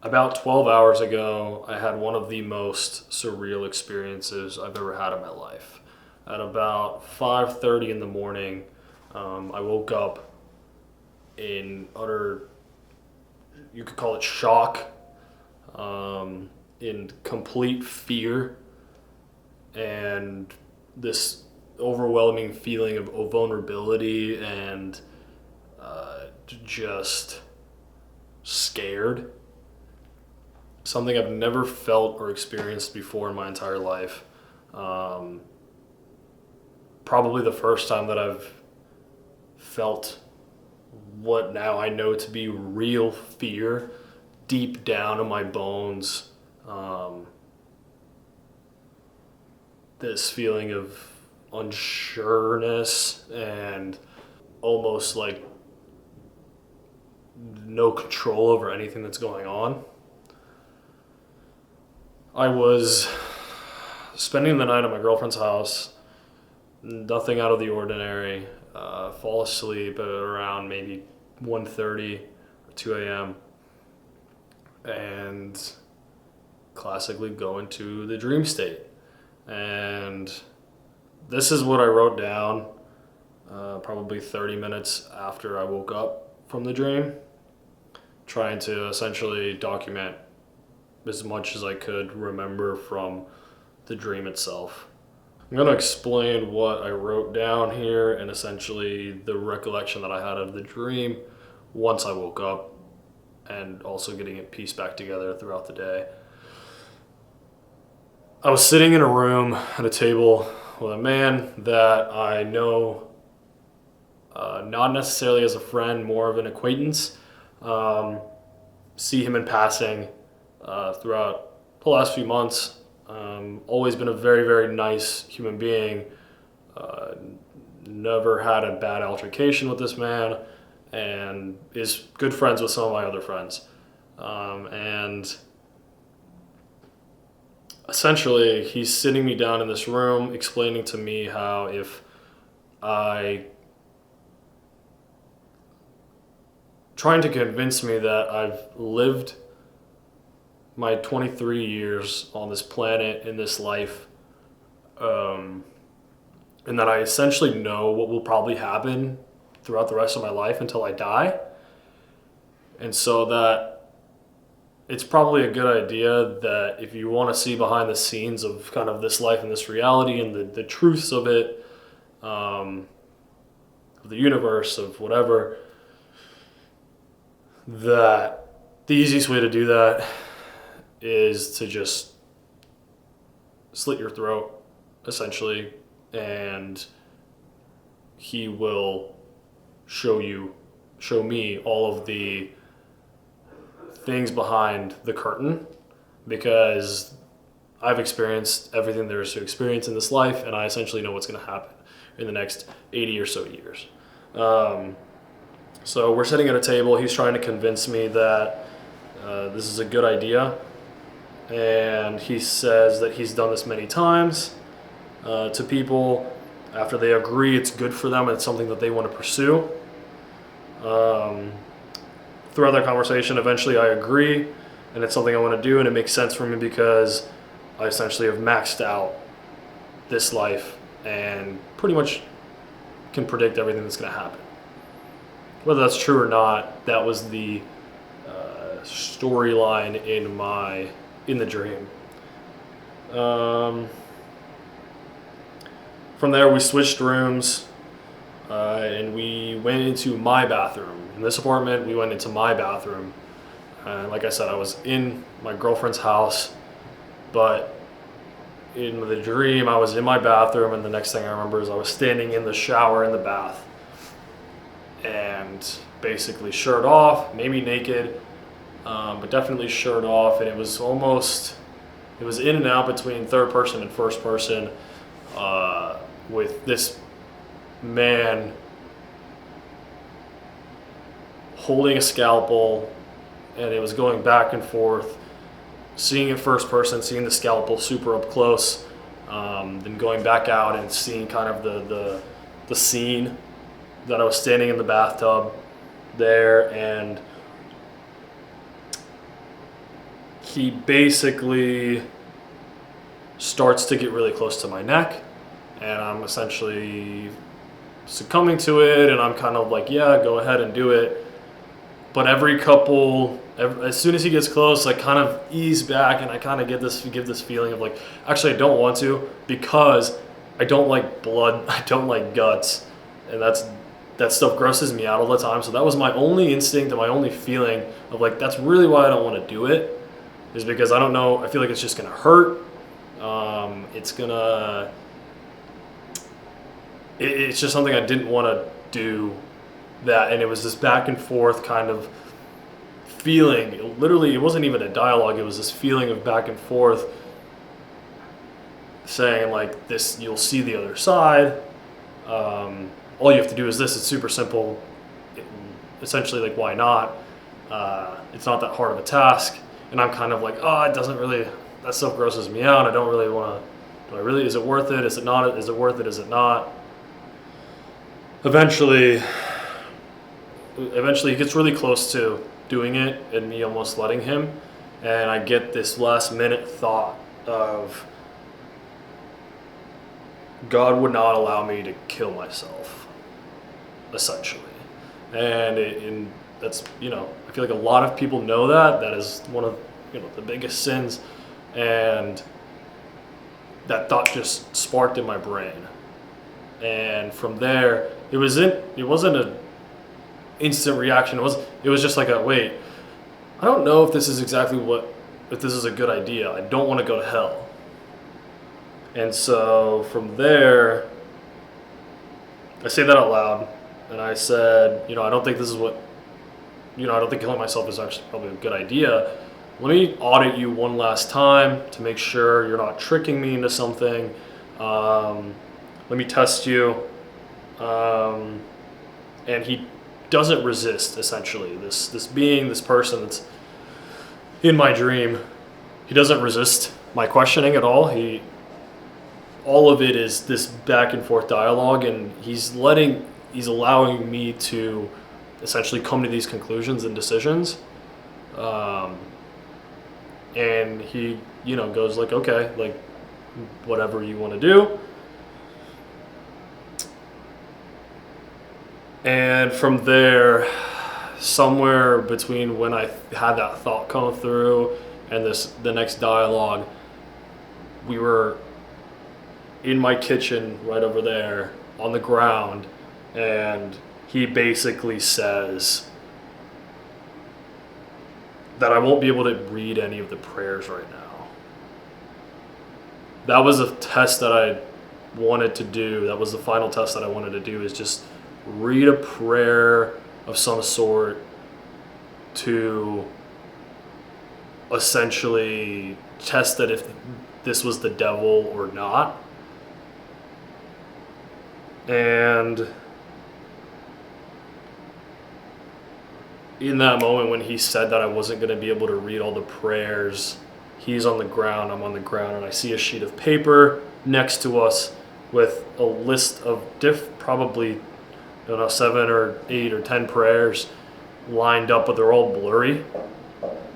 About 12 hours ago, I had one of the most surreal experiences I've ever had in my life. At about 5:30 in the morning, I woke up in utter, you could call it shock, in complete fear, and this overwhelming feeling of vulnerability and just scared. Something I've never felt or experienced before in my entire life. Um, Probably the first time that I've felt what now I know to be real fear deep down in my bones. Um, this feeling of unsureness and almost like no control over anything that's going on. I was spending the night at my girlfriend's house, nothing out of the ordinary. Fall asleep at around maybe 1:30 or 2 a.m. and classically go into the dream state. And this is what I wrote down probably 30 minutes after I woke up from the dream, trying to essentially document as much as I could remember from the dream itself. I'm going to explain what I wrote down here and essentially the recollection that I had of the dream once I woke up, and also getting it pieced back together throughout the day. I was sitting in a room at a table with a man that I know, not necessarily as a friend, more of an acquaintance. See him in passing throughout the last few months. Always been a very, very nice human being. Never had a bad altercation with this man, and is good friends with some of my other friends. And essentially, he's sitting me down in this room, explaining to me how if I trying to convince me that I've lived my 23 years on this planet in this life, and that I essentially know what will probably happen throughout the rest of my life until I die. And so that it's probably a good idea that if you want to see behind the scenes of kind of this life and this reality and the truths of it, of the universe, of whatever, that the easiest way to do that is to just slit your throat, essentially, and he will show me all of the things behind the curtain, because I've experienced everything there is to experience in this life, and I essentially know what's going to happen in the next 80 or so years. So we're sitting at a table. He's trying to convince me that this is a good idea, and he says that he's done this many times to people. After they agree it's good for them and it's something that they want to pursue. Throughout that conversation, eventually I agree, and it's something I want to do, and it makes sense for me because I essentially have maxed out this life and pretty much can predict everything that's going to happen. Whether that's true or not, that was the storyline in the dream. From there, we switched rooms, and we went into my bathroom. In this apartment, we went into my bathroom. Like I said, I was in my girlfriend's house, but in the dream, I was in my bathroom, and the next thing I remember is I was standing in the shower in the bath, and basically shirt off, maybe naked, but definitely shirt off, and it was in and out between third person and first person, with this man holding a scalpel, and it was going back and forth, seeing it first person, seeing the scalpel super up close, then going back out and seeing kind of the scene that I was standing in the bathtub there, and he basically starts to get really close to my neck, and I'm essentially succumbing to it, and I'm kind of like, yeah, go ahead and do it. But as soon as he gets close, I kind of ease back, and I kind of give this feeling of like, actually, I don't want to, because I don't like blood, I don't like guts, and that stuff grosses me out all the time. So that was my only instinct and my only feeling of like, that's really why I don't want to do it, is because I don't know, I feel like it's just gonna hurt. It's just something I didn't want to do that, and it was this back and forth kind of feeling. Literally, it wasn't even a dialogue, it was this feeling of back and forth saying like, this, you'll see the other side. All you have to do is this. It's super simple. Essentially, like, why not? It's not that hard of a task. And I'm kind of like, oh, it doesn't really, that stuff grosses me out. I don't really want to, is it worth it? Is it not? Is it worth it? Is it not? Eventually he gets really close to doing it and me almost letting him. And I get this last minute thought of, God would not allow me to kill myself, essentially. And that's, I feel like a lot of people know that is one of, the biggest sins. And that thought just sparked in my brain. And from there, it wasn't an instant reaction. It was just like wait, I don't know if this is if this is a good idea. I don't want to go to hell. And so from there, I say that out loud, and I said, I don't think this is I don't think killing myself is actually probably a good idea. Let me audit you one last time to make sure you're not tricking me into something. Let me test you. And he doesn't resist, essentially. This being, this person that's in my dream, he doesn't resist my questioning at all. All of it is this back and forth dialogue, and he's allowing me to essentially come to these conclusions and decisions. And he, goes like, okay, like, whatever you want to do. And from there, somewhere between when I had that thought come through and the next dialogue, we were in my kitchen right over there on the ground, and he basically says that I won't be able to read any of the prayers right now. That was a test that I wanted to do. That was the final test that I wanted to do, is just read a prayer of some sort to essentially test that if this was the devil or not. And in that moment when he said that I wasn't going to be able to read all the prayers, he's on the ground, I'm on the ground, and I see a sheet of paper next to us with a list of probably 7 or 8 or 10 prayers lined up, but they're all blurry.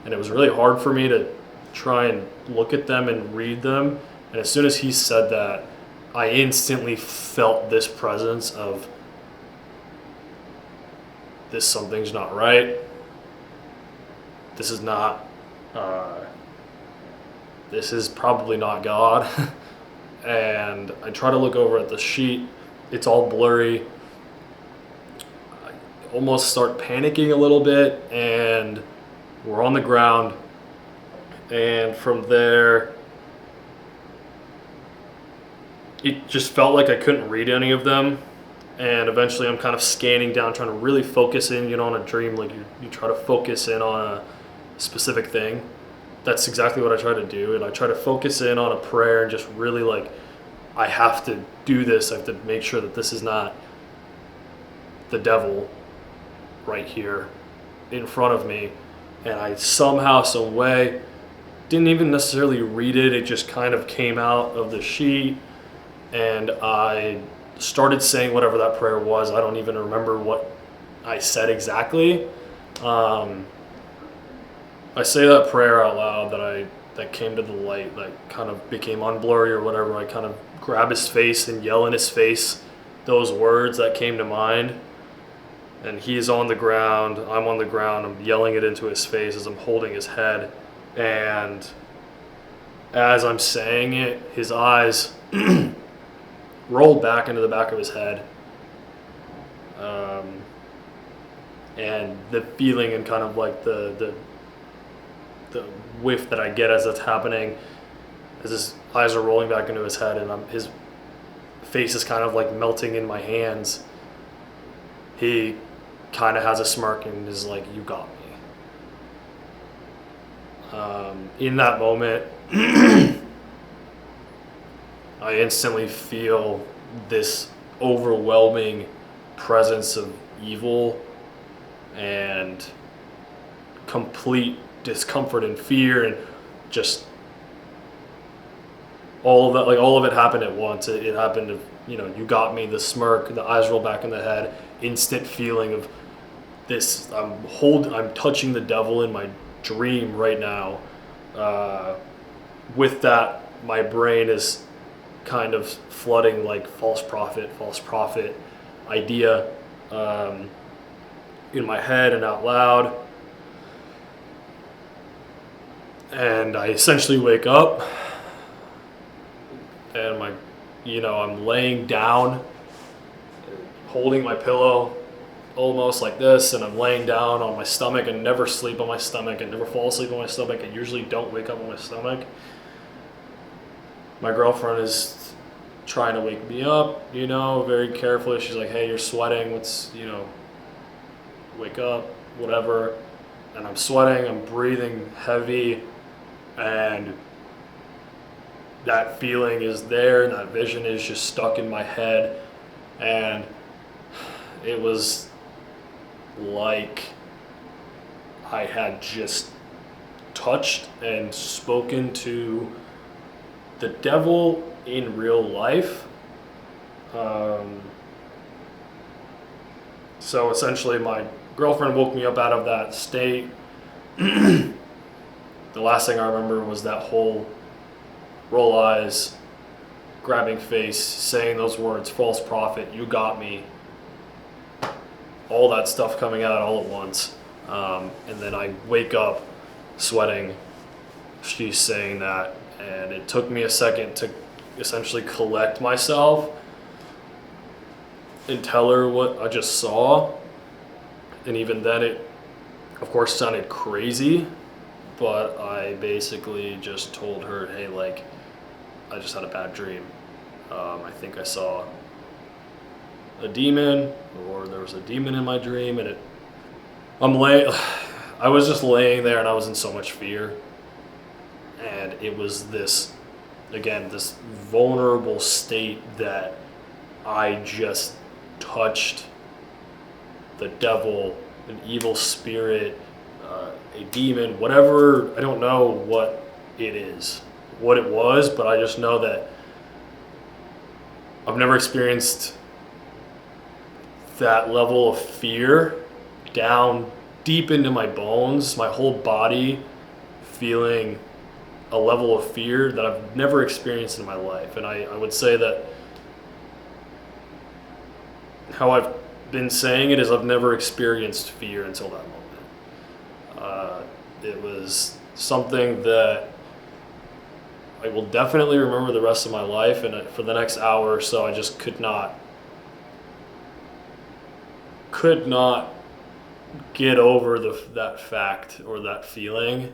And it was really hard for me to try and look at them and read them. And as soon as he said that, I instantly felt this presence of, something's not right. This is not, this is probably not God. And I try to look over at the sheet. It's all blurry. Almost start panicking a little bit, and we're on the ground. And from there, it just felt like I couldn't read any of them. And eventually I'm kind of scanning down, trying to really focus in, on a dream, like you try to focus in on a specific thing. That's exactly what I try to do. And I try to focus in on a prayer and just really like, I have to do this. I have to make sure that this is not the devil right here in front of me. And I somehow, some way, didn't even necessarily read it. It just kind of came out of the sheet, and I started saying whatever that prayer was. I don't even remember what I said exactly. I say that prayer out loud that came to the light, that kind of became unblurry or whatever. I kind of grab his face and yell in his face those words that came to mind. And he's on the ground, I'm on the ground, I'm yelling it into his face as I'm holding his head. And as I'm saying it, his eyes roll back into the back of his head. And the feeling and kind of like the whiff that I get as that's happening, as his eyes are rolling back into his head, and his face is kind of like melting in my hands. He kind of has a smirk and is like, "You got me." In that moment, I instantly feel this overwhelming presence of evil and complete discomfort and fear, and just all of that, like all of it happened at once. It happened you got me, the smirk, the eyes roll back in the head, instant feeling of this, I'm touching the devil in my dream right now. With that, my brain is kind of flooding like false prophet idea in my head and out loud. And I essentially wake up, and I'm laying down, holding my pillow almost like this, and I'm laying down on my stomach. And never sleep on my stomach and never fall asleep on my stomach. I usually don't wake up on my stomach. My girlfriend is trying to wake me up, very carefully. She's like, "Hey, you're sweating. Let's, wake up, whatever." And I'm sweating, I'm breathing heavy, and that feeling is there, and that vision is just stuck in my head. And it was like I had just touched and spoken to the devil in real life. So essentially, my girlfriend woke me up out of that state. The last thing I remember was that whole roll eyes, grabbing face, saying those words, false prophet, you got me. All that stuff coming out all at once. And then I wake up sweating. She's saying that. And it took me a second to essentially collect myself and tell her what I just saw. And even then, it, of course, sounded crazy. But I basically just told her, "Hey, like, I just had a bad dream. I think I saw a demon, or there was a demon in my dream." And I was just laying there, and I was in so much fear. And it was this vulnerable state that I just touched the devil, an evil spirit, a demon, whatever. I don't know what it is, what it was, but I just know that I've never experienced that level of fear down deep into my bones, my whole body feeling a level of fear that I've never experienced in my life. And I would say that how I've been saying it is I've never experienced fear until that moment. It was something that I will definitely remember the rest of my life, and for the next hour or so I just could not get over that fact or that feeling.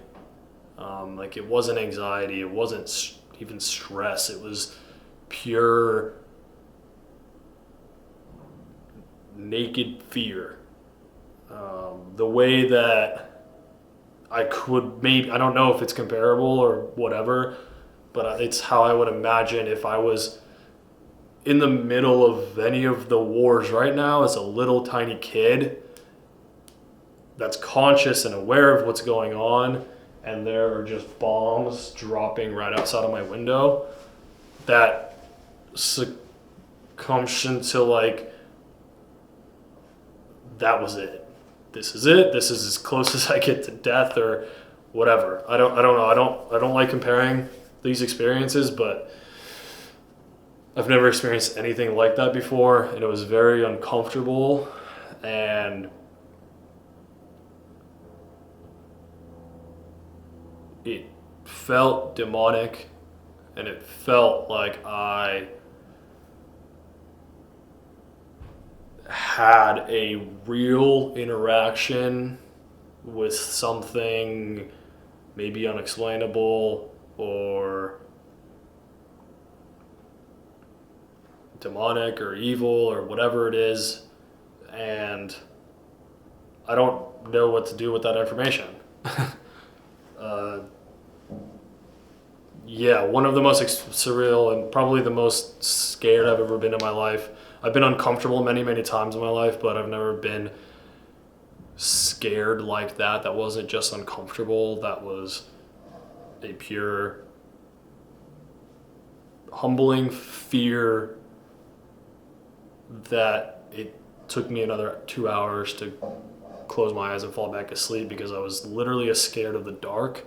Like, it wasn't anxiety, it wasn't even stress, it was pure naked fear. The way that I don't know if it's comparable or whatever, but it's how I would imagine if I was in the middle of any of the wars right now as a little tiny kid that's conscious and aware of what's going on, and there are just bombs dropping right outside of my window. That succumbed to, like, that was it. This is it. This is as close as I get to death or whatever. I don't know. I don't like comparing these experiences, but I've never experienced anything like that before, and it was very uncomfortable, and it felt demonic, and it felt like I had a real interaction with something maybe unexplainable or demonic or evil or whatever it is, and I don't know what to do with that information. Yeah, one of the most surreal and probably the most scared I've ever been in my life. I've been uncomfortable many, many times in my life, but I've never been scared like that. That wasn't just uncomfortable. That was a pure, humbling fear that it took me another 2 hours to close my eyes and fall back asleep because I was literally as scared of the dark,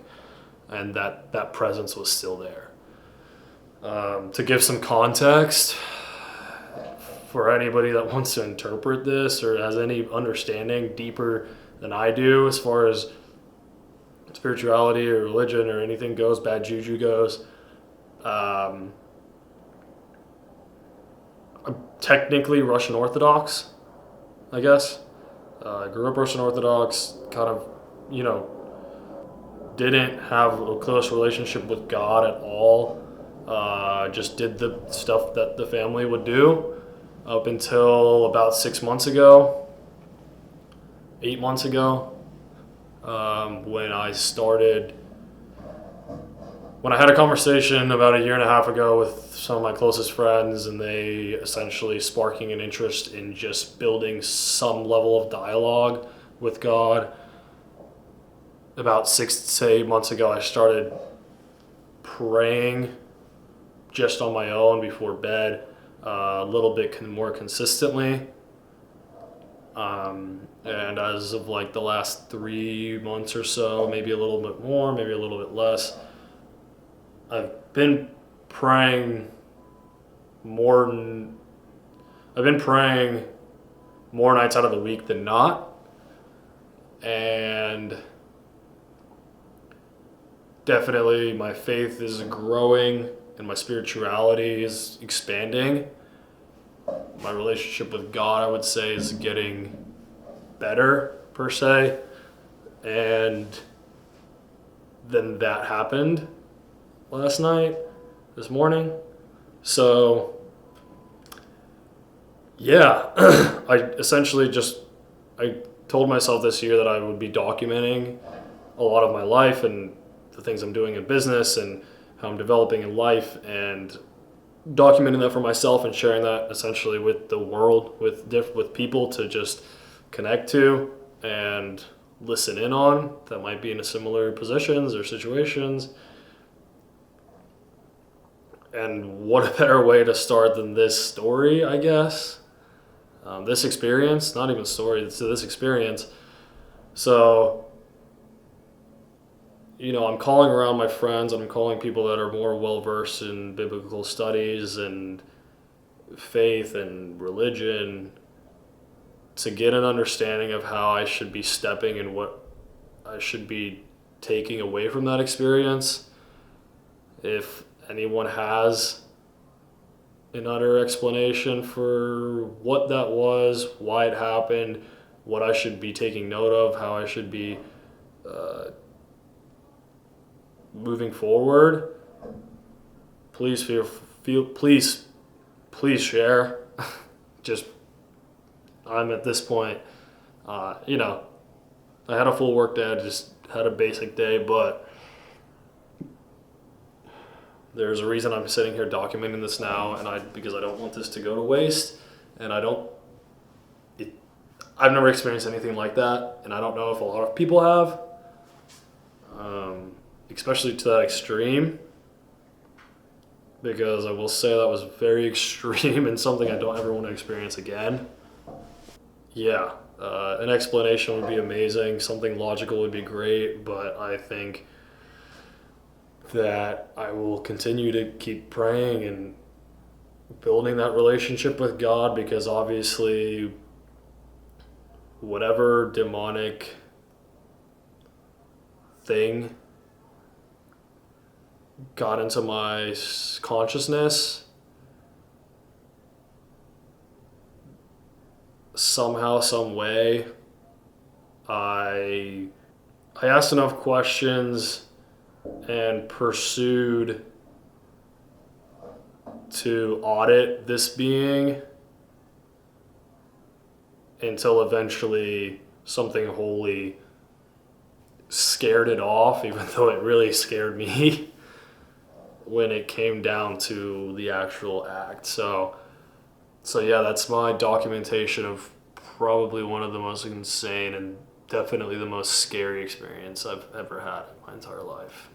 and that presence was still there. To give some context, for anybody that wants to interpret this or has any understanding deeper than I do as far as spirituality or religion or anything goes, bad juju goes, I'm technically Russian Orthodox, I guess. I grew up Russian Orthodox, kind of, didn't have a close relationship with God at all. Just did the stuff that the family would do up until about 6 months ago, 8 months ago, when I had a conversation about a year and a half ago with some of my closest friends, and they essentially sparking an interest in just building some level of dialogue with God. About 6 to 8 months ago, I started praying just on my own before bed, a little bit more consistently. And as of like the last 3 months or so, maybe a little bit more, maybe a little bit less, I've been praying more nights out of the week than not. And definitely my faith is growing and my spirituality is expanding. My relationship with God, I would say, is getting better, per se. And then that happened this morning. So, yeah, I told myself this year that I would be documenting a lot of my life and the things I'm doing in business and how I'm developing in life, and documenting that for myself and sharing that essentially with the world, with people to just connect to and listen in on that might be in a similar positions or situations. And what a better way to start than this story, I guess. This experience, not even story, it's this experience. So, I'm calling around my friends, and I'm calling people that are more well-versed in biblical studies and faith and religion to get an understanding of how I should be stepping and what I should be taking away from that experience. If anyone has an utter explanation for what that was, why it happened, what I should be taking note of, how I should be moving forward, please please share. Just, I'm at this point, I had a full work day, I just had a basic day, but there's a reason I'm sitting here documenting this now, and because I don't want this to go to waste, and I've never experienced anything like that, and I don't know if a lot of people have, especially to that extreme, because I will say that was very extreme and something I don't ever want to experience again. Yeah, An explanation would be amazing. Something logical would be great, but I think that I will continue to keep praying and building that relationship with God, because obviously, whatever demonic thing got into my consciousness, somehow, some way, I asked enough questions and pursued to audit this being until eventually something holy scared it off, even though it really scared me when it came down to the actual act. So yeah, that's my documentation of probably one of the most insane and definitely the most scary experience I've ever had in my entire life.